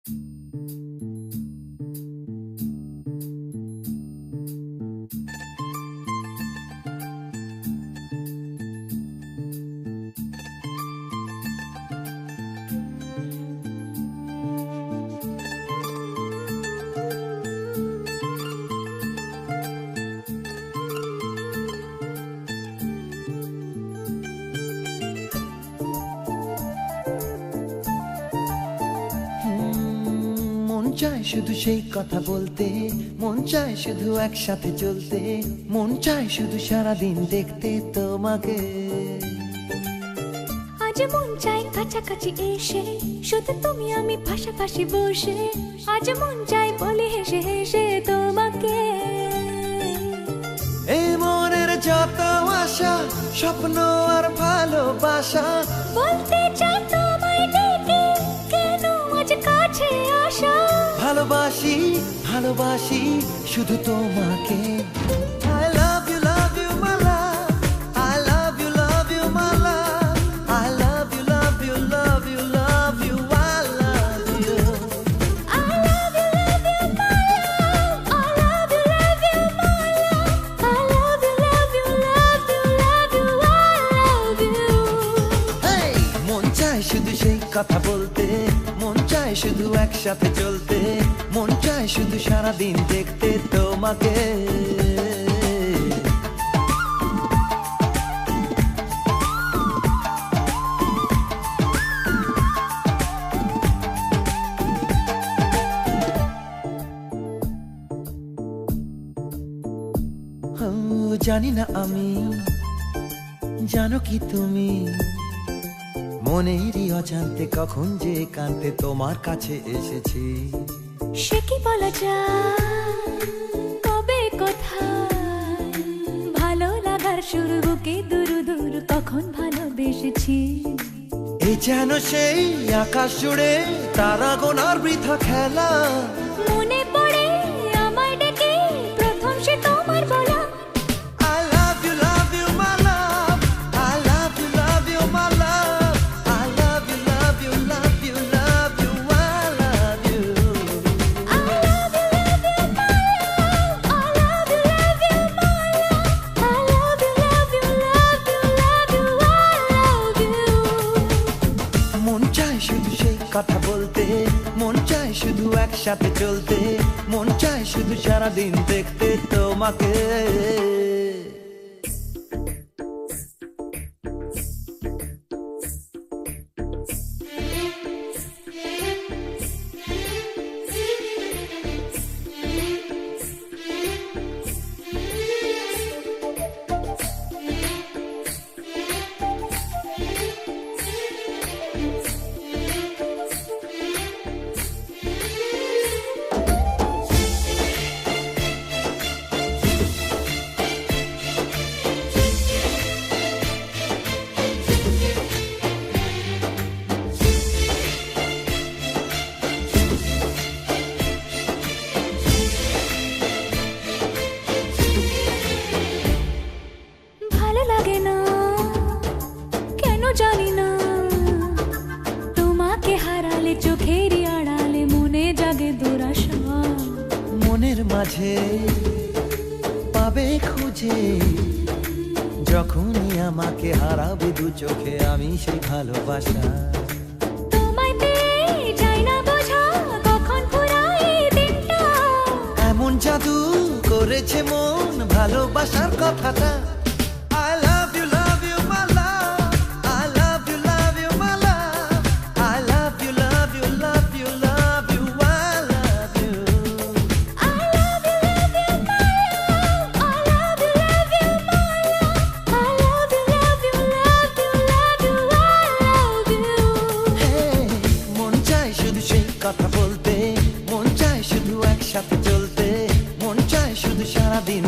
মন চায় শুধু সেই কথা বলতে, মন চায় শুধু একসাথে চলতে, মন চায় শুধু সারাদিন দেখতে তোমাকে। আজ মন চায় কাছাকাছি এসে, শুধু তুমি আমি পাশাপাশি বসে, আজ মন চায় বলে হেসে হেসে তোমাকে। এই মনের যত আশা, স্বপ্ন আর ভালোবাসা, বলতে চাই তোমায় ডেকে, কেন আজ কাছে আসা। ভালোবাসি ভালোবাসি শুধু তোমাকে। I love you my love, I love you my love, I love you love you love you love you, I love you. I love you my love, I love you my love, I love you love you love you love you, I love you. Hey! মন চায় শুধু সেই কথা বলতে, মন চায় শুধু একসাথে চলতে, মন চায় শুধু সারাদিন দেখতে তোমাকে। জানি না আমি, জানো কি তুমি, মনেরই অজান্তে কখন যে কান্তে তোমার কাছে এসেছি। সে কি বলা যায়, কবে কোথায়, ভালো লাগার শুরু বুকে দূর দূর কখন ভালোবেসেছি। এই যেন সেই আকাশ জুড়ে তারা গোনার বৃথা খেলা, মনে পড়ে আমায় ডেকে প্রথম সে তোমার বলা। I love you my love, I love you my love, I love you love you love you love you, I love you. I love you my love, I love you my love, I love you love you love you love you, I love you. মন চায় শুধু সেই কথা বলতে, মন চায় শুধু একসাথে চলতে, মন চায় শুধু সারাদিন দেখতে তোমাকে। ভালো লাগে না কেন জানি না, তোমাকে হারালে চোখেরই আড়ালে মনে জাগে দুরাশা। মনের মাঝে পাবে খুঁজে, যখনই আমাকে হারাবে দু চোখে আমি সেই ভালোবাসা। তোমায় পেয়ে যাই না বোঝা কখন ফুরায় দিনটা, এমন জাদু করেছে মন ভালোবাসার কথাটা। I love you my love, I love you my love, I love you love you love you love you, I love you. I love you my love, I love you my love, I love you love you love you love you, I love you. Hey! মন চায় শুধু সেই কথা বলতে, মন চায় শুধু একসাথে চলতে, মন চায় শুধু সারাদিন